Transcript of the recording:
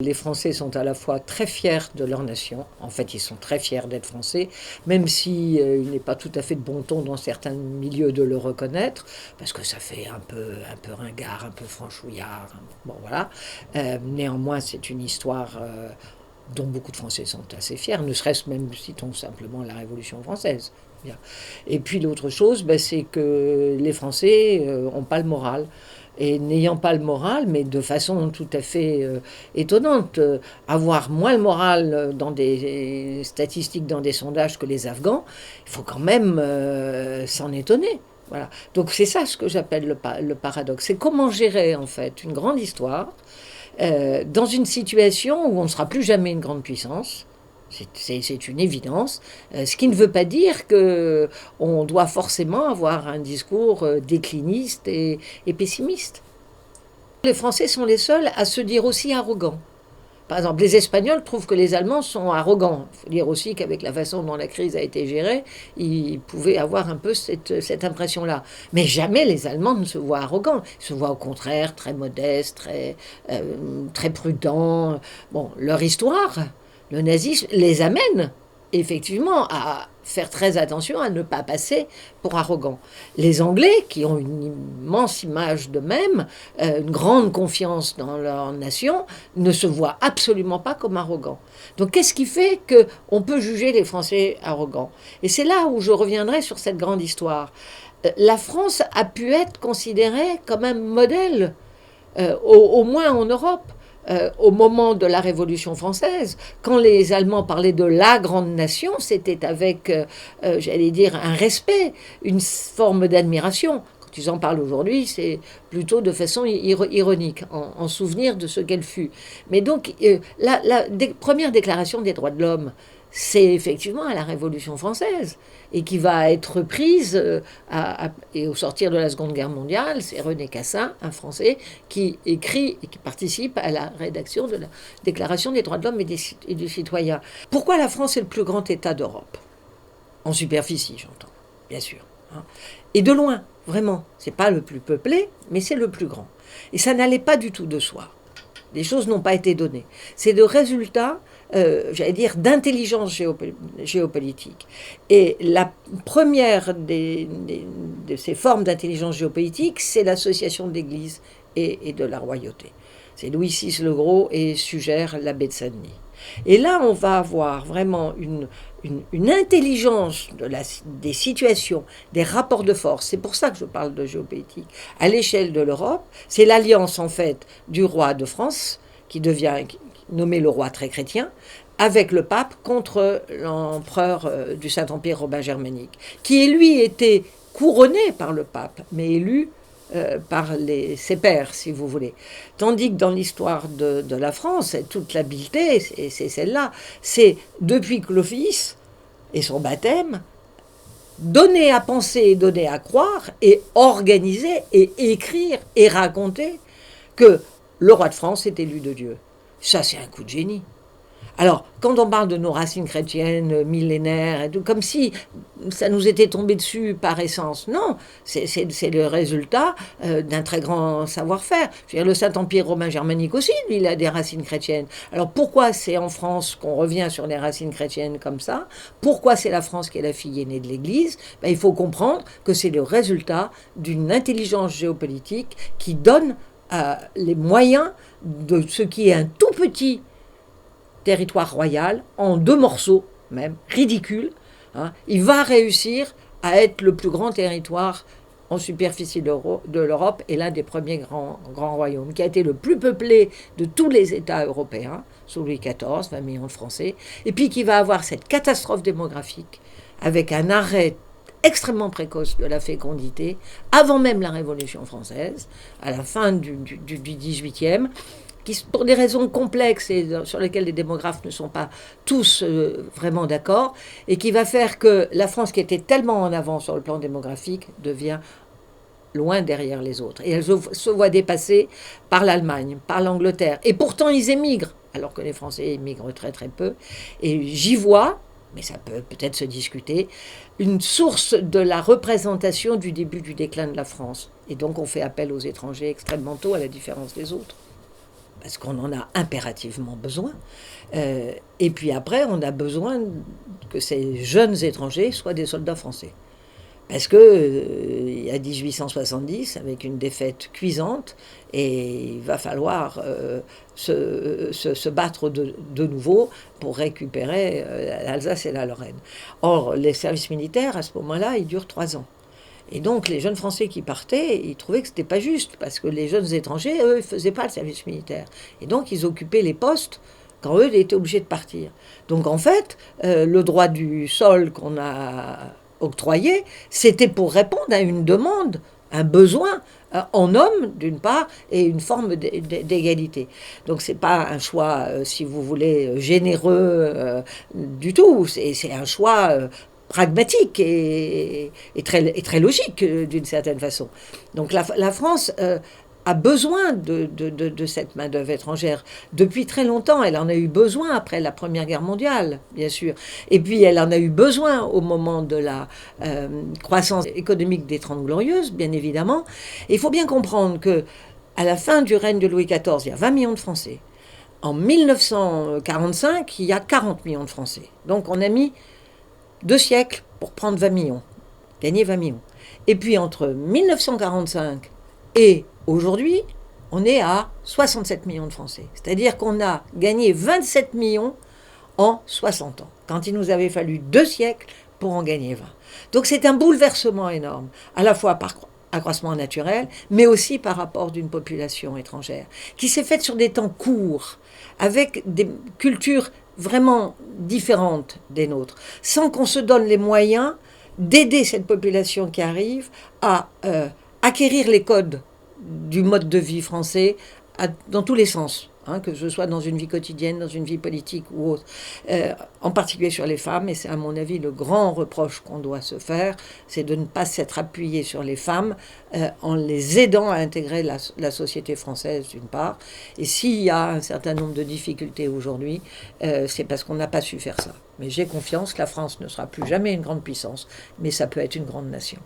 Les Français sont à la fois très fiers de leur nation, en fait ils sont très fiers d'être Français, même si il n'est pas tout à fait de bon ton dans certains milieux de le reconnaître, parce que ça fait un peu ringard, un peu franchouillard, bon voilà. Néanmoins c'est une histoire dont beaucoup de Français sont assez fiers, ne serait-ce même, citons simplement la Révolution française. Bien. Et puis l'autre chose, ben, c'est que les Français n'ont pas le moral. Et n'ayant pas le moral, mais de façon tout à fait étonnante, avoir moins le moral dans des statistiques, dans des sondages que les Afghans, il faut quand même s'en étonner. Voilà. Donc c'est ça ce que j'appelle le paradoxe. C'est comment gérer en fait une grande histoire dans une situation où on ne sera plus jamais une grande puissance. C'est une évidence, ce qui ne veut pas dire qu'on doit forcément avoir un discours décliniste et pessimiste. Les Français sont les seuls à se dire aussi arrogants. Par exemple, les Espagnols trouvent que les Allemands sont arrogants. Il faut dire aussi qu'avec la façon dont la crise a été gérée, ils pouvaient avoir un peu cette impression-là. Mais jamais les Allemands ne se voient arrogants. Ils se voient au contraire très modestes, très prudents. Bon, leur histoire, le nazisme, les amène effectivement à faire très attention à ne pas passer pour arrogants. Les Anglais, qui ont une immense image d'eux-mêmes, une grande confiance dans leur nation, ne se voient absolument pas comme arrogants. Donc qu'est-ce qui fait qu'on peut juger les Français arrogants? Et c'est là où je reviendrai sur cette grande histoire. La France a pu être considérée comme un modèle, au moins en Europe. Au moment de la Révolution française, quand les Allemands parlaient de la grande nation, c'était avec, j'allais dire, un respect, une forme d'admiration. Quand ils en parlent aujourd'hui, c'est plutôt de façon ironique, en souvenir de ce qu'elle fut. Mais donc, la première déclaration des droits de l'homme, c'est effectivement à la Révolution française, et qui va être reprise et au sortir de la Seconde Guerre mondiale. C'est René Cassin, un Français, qui écrit et qui participe à la rédaction de la Déclaration des droits de l'homme et du citoyen. Pourquoi la France est le plus grand État d'Europe? En superficie, j'entends, bien sûr. Hein. Et de loin, vraiment. C'est pas le plus peuplé, mais c'est le plus grand. Et ça n'allait pas du tout de soi. Les choses n'ont pas été données. C'est de résultats, j'allais dire, d'intelligence géopolitique. Et la première de ces formes d'intelligence géopolitique, c'est l'association de l'Église et de la royauté. C'est Louis VI le Gros et Sugère, l'abbé de Saint-Denis. Et là, on va avoir vraiment une intelligence des situations, des rapports de force. C'est pour ça que je parle de géopolitique. À l'échelle de l'Europe, c'est l'alliance en fait du roi de France, qui devient nommé le roi très chrétien, avec le pape contre l'empereur du Saint-Empire romain germanique, qui lui était couronné par le pape, mais élu par ses pairs, si vous voulez. Tandis que dans l'histoire de la France, toute l'habileté, c'est celle-là. C'est depuis Clovis et son baptême, donner à penser et donner à croire, et organiser et écrire et raconter que le roi de France est élu de Dieu. Ça, c'est un coup de génie. Alors, quand on parle de nos racines chrétiennes millénaires, et tout, comme si ça nous était tombé dessus par essence. Non, c'est le résultat d'un très grand savoir-faire. Je veux dire, le Saint-Empire romain germanique aussi, lui, il a des racines chrétiennes. Alors, pourquoi c'est en France qu'on revient sur les racines chrétiennes comme ça? Pourquoi c'est la France qui est la fille aînée de l'Église? Ben, il faut comprendre que c'est le résultat d'une intelligence géopolitique qui donne les moyens de ce qui est un tout petit territoire royal, en 2 morceaux même, ridicules. Hein. Il va réussir à être le plus grand territoire en superficie de l'Europe et l'un des premiers grands royaumes, qui a été le plus peuplé de tous les États européens, sous Louis XIV, 20 millions de Français, et puis qui va avoir cette catastrophe démographique, avec un arrêt extrêmement précoce de la fécondité, avant même la Révolution française, à la fin du XVIIIe, qui, pour des raisons complexes et sur lesquelles les démographes ne sont pas tous vraiment d'accord, et qui va faire que la France, qui était tellement en avant sur le plan démographique, devient loin derrière les autres. Et elle se voit dépassée par l'Allemagne, par l'Angleterre. Et pourtant, ils émigrent, alors que les Français émigrent très très peu. Et j'y vois, mais ça peut peut-être se discuter, une source de la représentation du début du déclin de la France. Et donc on fait appel aux étrangers extrêmement tôt, à la différence des autres. parce qu'on en a impérativement besoin. Et puis après, on a besoin que ces jeunes étrangers soient des soldats français. Parce que il y a 1870, avec une défaite cuisante, et il va falloir se battre de nouveau pour récupérer l'Alsace et la Lorraine. Or, les services militaires, à ce moment-là, ils durent 3 ans. Et donc, les jeunes Français qui partaient, ils trouvaient que ce n'était pas juste, parce que les jeunes étrangers, eux, ils ne faisaient pas le service militaire. Et donc, ils occupaient les postes quand eux étaient obligés de partir. Donc, en fait, le droit du sol qu'on a octroyé, c'était pour répondre à une demande, un besoin en homme, d'une part, et une forme d'égalité. Donc, ce n'est pas un choix, si vous voulez, généreux du tout. C'est un choix pragmatique et très logique d'une certaine façon. Donc la France a besoin de cette main-d'œuvre étrangère depuis très longtemps. Elle en a eu besoin après la Première Guerre mondiale, bien sûr. Et puis elle en a eu besoin au moment de la croissance économique des Trente Glorieuses, bien évidemment. Et il faut bien comprendre que à la fin du règne de Louis XIV, il y a 20 millions de Français. En 1945, il y a 40 millions de Français. Donc on a mis 2 siècles pour prendre 20 millions, gagner 20 millions. Et puis entre 1945 et aujourd'hui, on est à 67 millions de Français. C'est-à-dire qu'on a gagné 27 millions en 60 ans, quand il nous avait fallu 2 siècles pour en gagner 20. Donc c'est un bouleversement énorme, à la fois par accroissement naturel, mais aussi par rapport d'une population étrangère, qui s'est faite sur des temps courts, avec des cultures vraiment différentes des nôtres, sans qu'on se donne les moyens d'aider cette population qui arrive à acquérir les codes du mode de vie français dans tous les sens, que ce soit dans une vie quotidienne, dans une vie politique ou autre, en particulier sur les femmes, et c'est à mon avis le grand reproche qu'on doit se faire, c'est de ne pas s'être appuyé sur les femmes en les aidant à intégrer la société française d'une part, et s'il y a un certain nombre de difficultés aujourd'hui, c'est parce qu'on n'a pas su faire ça. Mais j'ai confiance que la France ne sera plus jamais une grande puissance, mais ça peut être une grande nation.